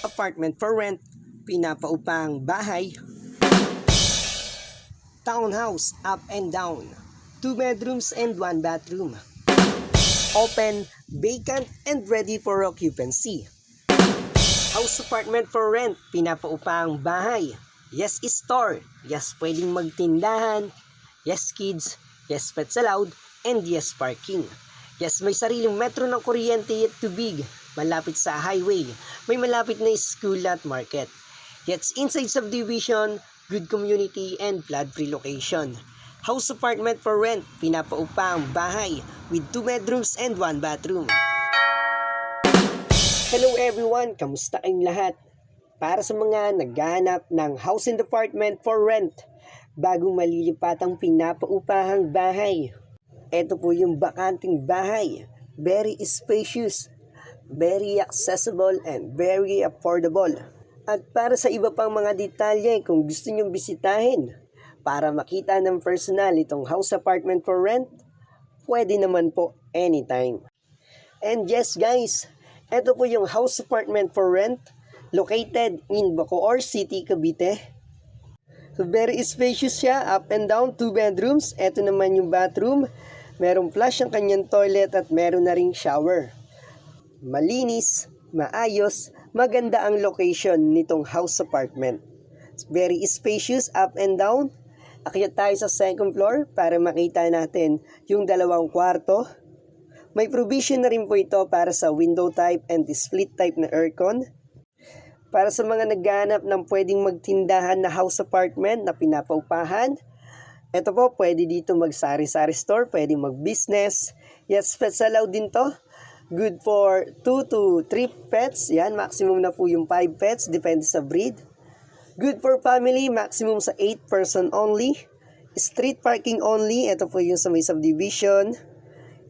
apartment for rent, pinapaupang bahay, townhouse up and down, 2 bedrooms and 1 bathroom, open, vacant and ready for occupancy. House apartment for rent, pinapaupang bahay, yes store, yes pwedeng magtindahan, yes kids, yes pets allowed, and yes parking. Yes, may sariling metro ng kuryente at tubig, malapit sa highway, may malapit na school at market. Yes, inside subdivision, good community and flood-free location. House apartment for rent, pinapaupang bahay with 2 bedrooms and 1 bathroom. Hello everyone, kamusta kayong lahat? Para sa mga naghahanap ng house and apartment for rent, bagong malilipatang pinapaupahang bahay. Ito po yung bakanting bahay, very spacious, very accessible and very affordable. At para sa iba pang mga detalye, kung gusto nyong bisitahin para makita ng personal itong house apartment for rent, pwede naman po anytime. And yes guys, ito po yung house apartment for rent located in Bacoor City, Cavite. So very spacious siya, up and down, 2 bedrooms. Ito naman yung bathroom. Merong flush ang kanyang toilet at meron na ring shower. Malinis, maayos, maganda ang location nitong house apartment. It's very spacious, up and down. Akyat tayo sa second floor para makita natin yung dalawang kwarto. May provision na rin po ito para sa window type and split type na aircon. Para sa mga naghahanap ng pwedeng magtindahan na house apartment na pinapaupahan, ito po, pwede dito mag-sari-sari store, pwede mag-business. Yes, pets allowed din to. Good for 2 to 3 pets. Yan, maximum na po yung 5 pets, depende sa breed. Good for family, maximum sa 8 person only. Street parking only, ito po yung sa may subdivision.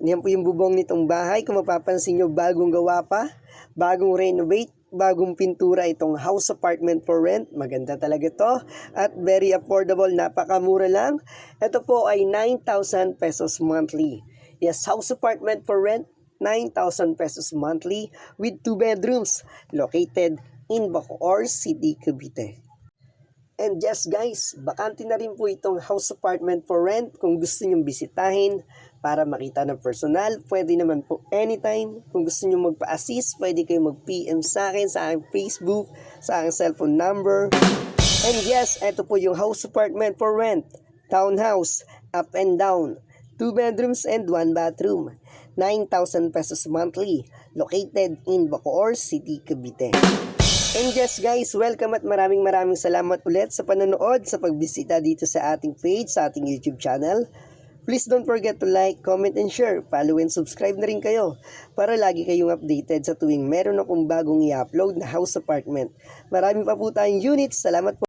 Yan po yung bubong nitong bahay. Kung mapapansin nyo, bagong gawa pa, bagong renovate, bagong pintura itong house apartment for rent. Maganda talaga to at very affordable, napakamura lang. Ito po ay 9,000 pesos monthly. Yes, house apartment for rent, 9,000 pesos monthly with 2 bedrooms located in Bacoor City, Cavite. And yes guys, bakante na rin po itong house apartment for rent. Kung gusto nyong bisitahin para makita ng personal, pwede naman po anytime. Kung gusto nyong magpa-assist, pwede kayo mag-PM sa akin, sa aking Facebook, sa aking cellphone number. And yes, ito po yung house apartment for rent. Townhouse, up and down, 2 bedrooms and 1 bathroom. 9,000 pesos monthly, located in Bacoor City, Cavite. And yes guys, welcome at maraming salamat ulit sa panonood, sa pagbisita dito sa ating page, sa ating YouTube channel. Please don't forget to like, comment, and share. Follow and subscribe na rin kayo para lagi kayong updated sa tuwing meron akong bagong i-upload na house apartment. Marami pa po tayong units. Salamat po.